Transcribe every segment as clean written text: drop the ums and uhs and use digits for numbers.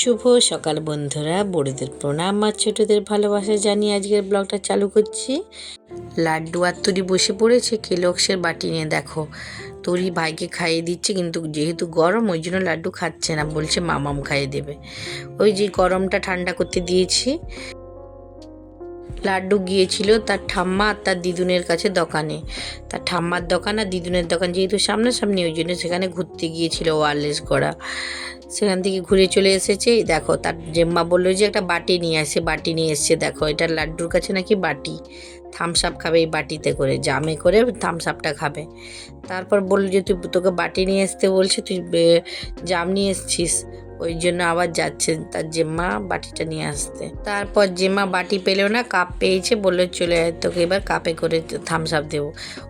শুভ সকাল বন্ধুরা, বড়দের প্রণাম আর ছোটদের ভালোবাসা জানিয়ে আজকের ব্লগটা চালু করছি। লাড্ডু আর তরি বসে পড়েছে কেলক্সের বাটি নিয়ে। দেখো, তরি ভাইকে খাইয়ে দিচ্ছে, কিন্তু যেহেতু গরম ওই জন্য লাড্ডু খাচ্ছে না, বলছে মামাম খাইয়ে দেবে। ওই যে গরমটা ঠান্ডা করতে দিয়েছি। লাড্ডু গিয়েছিল তার ঠাম্মা আর তার দিদুনের কাছে দোকানে। তার ঠাম্মার দোকান আর দিদুনের দোকান যেহেতু সামনাসামনি, ওই জন্য সেখানে ঘুরতে গিয়েছিল ওয়ারলেস করা। সেখান থেকে ঘুরে চলে এসেছে। দেখো, তার জেম্মা বললো যে একটা বাটি নিয়ে আসে, বাটি নিয়ে এসছে। দেখো, এটা লাড্ডুর কাছে নাকি বাটি, থামস আপ খাবে এই বাটিতে করে, জামে করে থামস আপটা খাবে। তারপর বললো যে তোকে বাটি নিয়ে আসতে বলছে, তুই জাম নিয়ে এসছিস, ওই জন্য আবার যাচ্ছে তার জেম্মা বাটিটা নিয়ে আসতে। তারপর জেম্মা বাটি পেলেও না, কাপ পেয়েছে, বললো চলে আয়, তোকে এবার কাপে করে থামস আপ দেবো।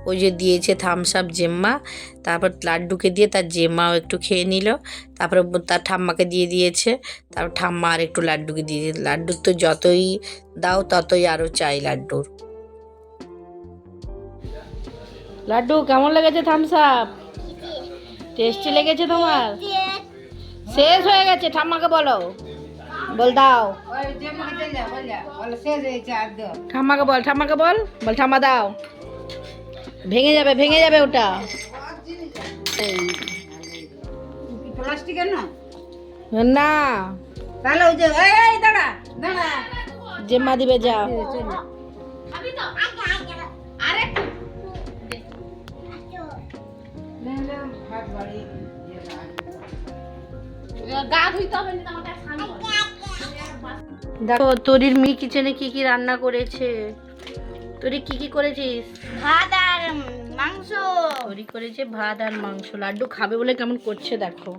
ওই যে দিয়েছে থামস আপ জেম্মা। তারপর লাড্ডুকে দিয়ে তার জেম্মাও একটু খেয়ে নিল। তারপরে তার ঠাম্মাকে দিয়ে দিয়েছে। তারপর ঠাম্মা আর একটু লাড্ডুকে দিয়ে দিয়েছে। লাড্ডুর তো যতই দাও ততই আরও চাই লাড্ডুর। লাড্ডু কেমন লেগেছে থামস আপ? টেস্টি লেগেছে তোমার? শেষ হয়ে গেছে, ঠাম্মাকে বলো, বল দাও। ঠাম্মাকে বল, ঠাম্মাকে বল, বল ঠাম্মা দাও। ভেঙে যাবে, ভেঙে যাবে ওটা। প্লাস্টিকের না না, তাহলে ওই যে এই দাঁড়া দাঁড়া জেম্মা দিবে, যাও। দেখো, তোরির মি কিচেনে কি কি রান্না করেছে। তোরি কি কি করেছিস? ভাত আর মাংস। তোরি করেছে ভাত আর মাংস। লাড্ডু খাবে বলে কেমন করছে দেখো।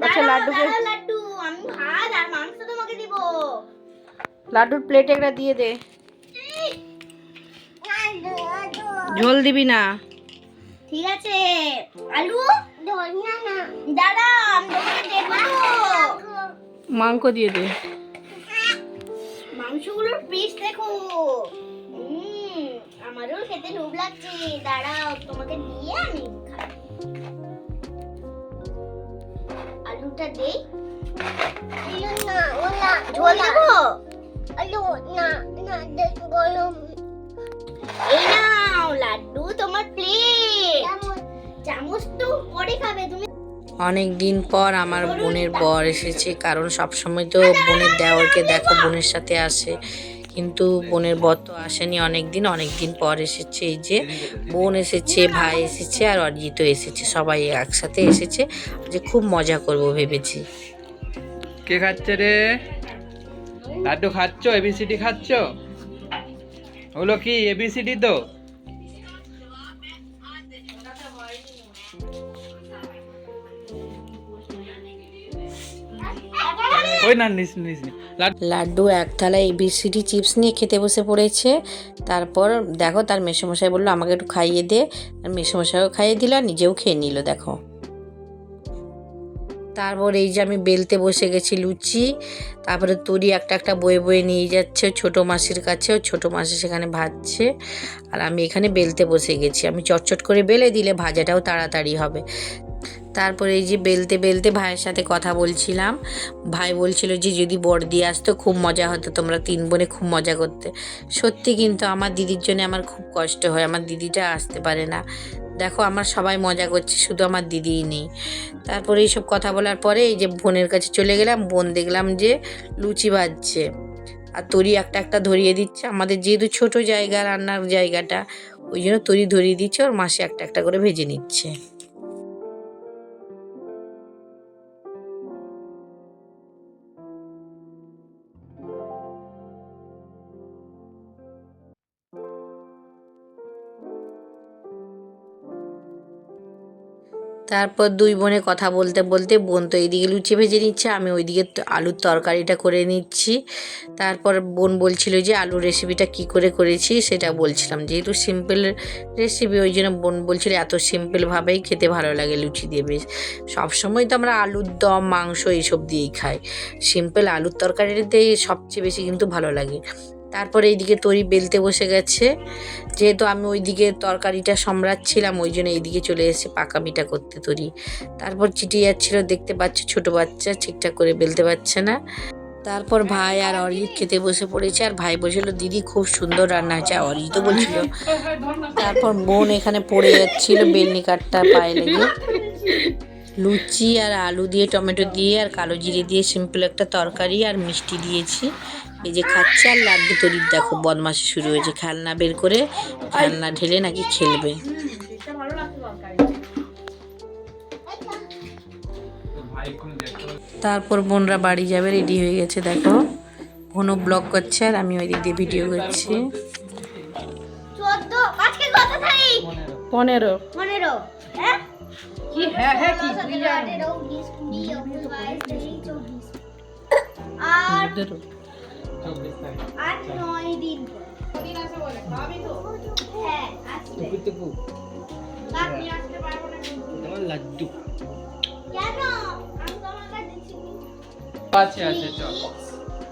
আচ্ছা, লাড্ডুকে লাড্ডু আমি ভাত আর মাংস তোমাকে দিব। লাড্ডুর প্লেটে একটা দিয়ে দে। ঝোল দিবি না? ঠিক আছে। আলু না না দাদা, আমি তোমাকে দেব। মাংস দিয়ে দে। মাংসগুলোর পিস দেখো। আমারও খেতে লোভ লাগছে, দাঁড়াও তোমাকে দিয়ে আমি খাই। আলুটা দেই। আলু না ওলা ঝোল দেবো। আলু না না গরম। এই নাও লাড্ডু তোমার প্লেট। চামচ তো পরে খাবে তুমি। অনেক দিন পর আমার বোনের বর এসেছে, কারণ সবসময় তো বোনের দেওরকে দেখো বোনের সাথে আসে, কিন্তু বোনের বর তো আসেনি অনেক দিন পর এসেছে। এই যে বোন এসেছে, ভাই এসেছে আর অরিজিৎও এসেছে, সবাই একসাথে এসেছে। যে খুব মজা করব ভেবেছি। কে খাচ্ছে রে? লাড্ডু খাচ্ছ? এবিসিডি খাচ্ছ? ওগুলো কি এবিসিডি তো? ওই না, নিস নিস নিস। লাড্ডু এক থালা এবিসিডি চিপস নিয়ে খেতে বসে পড়েছে। তারপর দেখো, তার মেসোমশাই বললো আমাকে একটু খাইয়ে দে, আর মেসোমশাইও খাইয়ে দিল আর নিজেও খেয়ে নিল। দেখো, তারপর এই যে আমি বেলতে বসে গেছি লুচি। তারপরে তরি একটা একটা বয়ে বয়ে নিয়ে যাচ্ছে ছোটো মাসির কাছে, ছোটো মাসি সেখানে ভাজছে, আর আমি এখানে বেলতে বসে গেছি। আমি চটচট করে বেলে দিলে ভাজাটাও তাড়াতাড়ি হবে। তারপরে এই যে বেলতে বেলতে ভাইয়ের সাথে কথা বলছিলাম। ভাই বলছিল যে যদি বড়দি আসতো খুব মজা হতো, তোমরা তিন বোনে খুব মজা করতে। সত্যি, কিন্তু আমার দিদির জন্য আমার খুব কষ্ট হয়, আমার দিদিটা আসতে পারে না। দেখো, আমার সবাই মজা করছে, শুধু আমার দিদিই নেই। তারপরে এইসব কথা বলার পরে এই যে বোনের কাছে চলে গেলাম। বোন দেখলাম যে লুচি ভাজছে, আর তরি একটা একটা ধরিয়ে দিচ্ছে। আমাদের যেহেতু ছোট জায়গা, রান্নার জায়গাটা, ওই জন্য তরি ধরিয়ে দিচ্ছে, ওর মাসি একটা একটা করে ভেজে নিচ্ছে। তারপর দুই বোনে কথা বলতে বলতে বোন তো এইদিকে লুচি ভেজে নিচ্ছে, আমি ওইদিকে আলুর তরকারিটা করে নিচ্ছি। তারপর বোন বলছিল যে আলুর রেসিপিটা কি করে করেছি সেটা বলছিলাম, যেহেতু সিম্পল রেসিপি ওই জন্য বোন বলছিল এত সিম্পলভাবেই খেতে ভালো লাগে লুচি দিয়ে। বেশ সবসময় তো আমরা আলুর দম, মাংস এইসব দিয়েই খাই, সিম্পল আলুর তরকারিটাতেই সবচেয়ে বেশি কিন্তু ভালো লাগে। তারপরে এইদিকে তরি বেলতে বসে গেছে, যেহেতু আমি ওইদিকে তরকারিটা সামলাচ্ছিলাম ওই জন্য এইদিকে চলে এসে পাকামিটা করতে তরি। তারপর চিটিয়ে যাচ্ছিল, দেখতে পাচ্ছে ছোট বাচ্চা ঠিকঠাক করে বেলতে পারছে না। তারপর ভাই আর অরিজিৎ খেতে বসে পড়েছে, আর ভাই বলছিল দিদি খুব সুন্দর রান্না হয়েছে, আর অরিজিৎও বলছিল। তারপর বোন এখানে পড়ে যাচ্ছিল বেলনি কাঠটা পায়ে লেগে। লুচি আর আলু দিয়ে টমেটো দিয়ে আর কালো জিরে দিয়ে সিম্পল একটা তরকারি আর মিষ্টি দিয়েছি। এই যে খাচ্ছে। আর লাড্ডু তরির দেখো বদমাশি শুরু হয়েছে, খেলনা বের করে খেলনা ঢেলে নাকি খেলবে। তারপর বোনরা বাড়ি যাবে, রেডি হয়ে গেছে দেখো। বোনও ব্লগ করছে আর আমি ওই দিক দিয়ে ভিডিও করছি। 14 আজকে কত তারিখ? 15 15 হ্যাঁ কি হ্যাঁ হ্যাঁ কি তুই জানো 18 20 20 21 23 24 আর 9 দিন দিন আছে বলে খাবি তো হ্যাঁ আসবে কাক নিয়ে আসতে পারবো না লাড্ডু কেন আমি তোমার কাছে চিনি আছে আছে, চল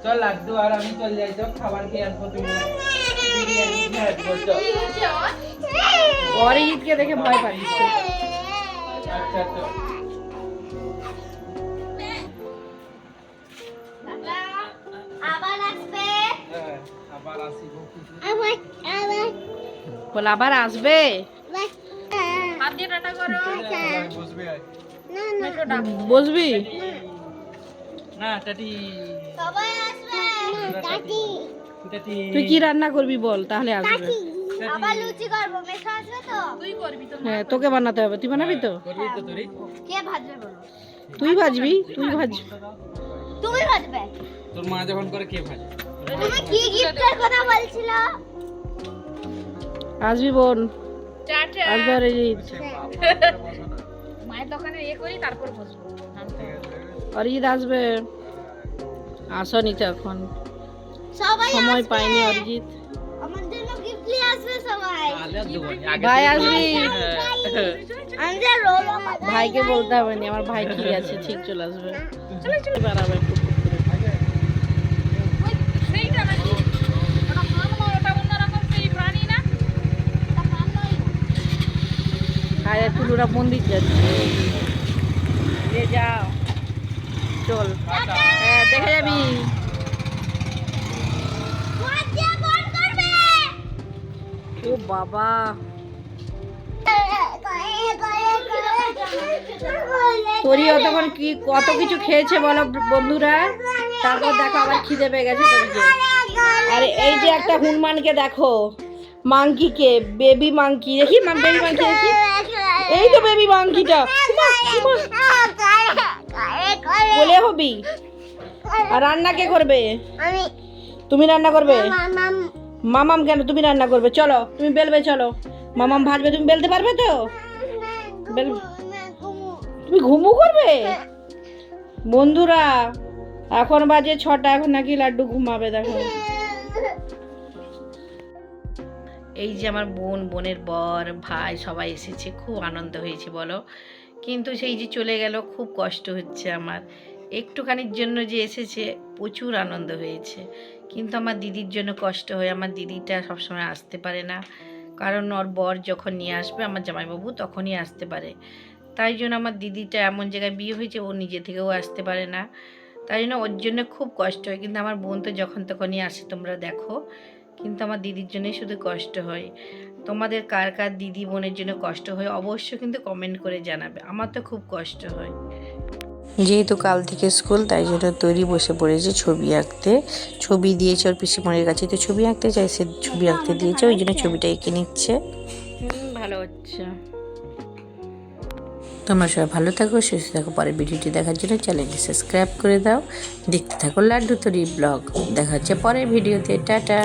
চল লাড্ডু আর আমি চল যাই, তো খাবার খেয়ে আসবো। তুমি বিরিয়ানি খেয়ে আসবো, চল। অরিজিৎকে দেখে ভয় পাই। আচ্ছা চল। আবার আসবে হ্যাঁ আবার আসিব। বল আবার আসবে। হাত দিয়ে টাটা করো বসবে আয়। বসবি? না টাটি সবাই আসবে টাটি। তুই কি রান্না করবি বল, তাহলে আসবে। আবার লুচি করবো, মেশো আসবে তো? তুই করবি তো? হ্যাঁ তোকে বানাতে হবে, তুই বানাবি তো? করবি তো তোরি? কে ভাজবে বলো? তুই ভাজবি, তুই ভাজবি। তুমি ভাজবে? তোর মা যখন করে কে ভাজে? তুমি কি গিফটের কথা বলছিল? আসবি বোন, আসবে অরিজিৎ। মায়ের দোকানে করি তারপর বসবো। অরিজিৎ আসবে, আসনি তো এখন, সবাই সময় পাইনি অরিজিৎ। আমার জন্য গিফট নিয়ে আসবে সবাই। ভাই আসবি? আমি যে রোল ভাইকে বলতে হবে না, আমার ভাই কি আছে, ঠিক চলে আসবে। চলে চলে বাড়াবে একটু করে। সেইটা নাকি ওটা ফান না, ওটা অন্যরকম সেই প্রাণী না, ওটা ফান নয়। আরে তুলুরা মন্দির যাচ্ছে, যে যাও চল, হ্যাঁ দেখে যাবি। মজা বল করবে। ও বাবা, তোরই অতক্ষণ কি কত কিছু খেয়েছে বলো বন্ধুরা। তারপর দেখো আবার খিদে পেয়ে গেছে তোরকে। আরে এই যে একটা হনুমানকে দেখো, মাংকিকে, বেবি মাংকি দেখি, বেবি মাংকি দেখি, এই তো বেবি মাংকিটা। বলে হবি। আর রান্না কে করবে? আমি তুমি রান্না করবে? মামাম মামাম কেন, তুমি রান্না করবে? চলো তুমি বেলবে, চলো মামাম ভাজবে, তুমি বেলতে পারবে তো? তুমি ঘুমু করবে? বন্ধুরা এখন বাজে 6টা, এখন নাকি লাড্ডু ঘুমাবে দেখো। এই যে আমার বোন, বোনের বর, ভাই সবাই এসেছে, খুব আনন্দ হয়েছে বলো। কিন্তু সেই যে চলে গেল, খুব কষ্ট হচ্ছে আমার। একটুখানির জন্য যে এসেছে, প্রচুর আনন্দ হয়েছে, কিন্তু আমার দিদির জন্য কষ্ট হয়। আমার দিদিটা সবসময় আসতে পারে না, কারণ ওর বর যখন নিয়ে আসবে আমার জামাইবাবু তখনই আসতে পারে। তাই জন্য আমার দিদিটা এমন জায়গায় বিয়ে হয়েছে, ও নিজে থেকেও আসতে পারে না, তাই জন্য ওর জন্য খুব কষ্ট হয়। কিন্তু আমার বোন তো যখন তখনই আসে, তোমরা দেখো। কিন্তু আমার দিদির জন্যই শুধু কষ্ট হয়। তোমাদের কার কার দিদি বোনের জন্য কষ্ট হয় অবশ্যই কিন্তু কমেন্ট করে জানাবে। আমার তো খুব কষ্ট হয়। যেহেতু কাল থেকে স্কুল, তাই জন্য তৈরি বসে পড়েছে ছবি আঁকতে। ছবি দিয়েছে ওর পিসিমণির কাছে, তো ছবি আঁকতে চাইছে, ছবি আঁকতে দিয়েছে, ওই জন্য ছবিটা এঁকে নিচ্ছে। ভালো হচ্ছে। তোমরা সবাই ভালো থাকো, সুস্থ থাকো। পরের ভিডিওটি দেখার জন্য চ্যানেলটি সাবস্ক্রাইব করে দাও। দেখতে থাকো লাড্ডু তৈরি ব্লগ। দেখা হচ্ছে পরের ভিডিওতে। টাটা।